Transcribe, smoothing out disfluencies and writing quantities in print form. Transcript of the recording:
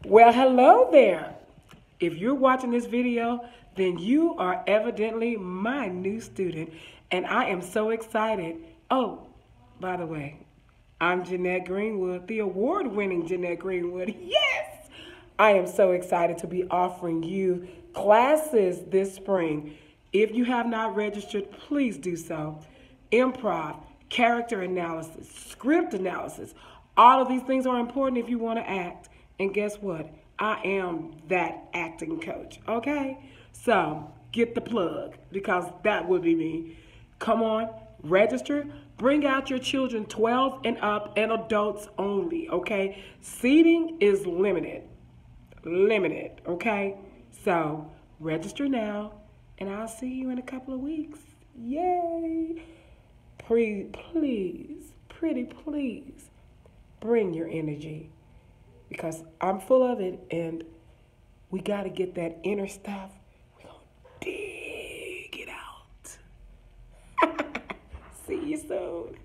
Well, hello there. If you're watching this video, then you are evidently my new student, and I am so excited. Oh, by the way, I'm Jeanette Greenwood, the award-winning Jeanette Greenwood. Yes! I am so excited to be offering you classes this spring. If you have not registered, please do so. Improv, character analysis, script analysis, all of these things are important if you want to act. And guess what? I am that acting coach, okay? So get the plug because that would be me. Come on, register. Bring out your children 12 and up and adults only, okay? Seating is limited, okay? So register now and I'll see you in a couple of weeks. Yay! Please, pretty please, bring your energy because I'm full of it and we got to get that inner stuff. We're going to dig it out. See you soon.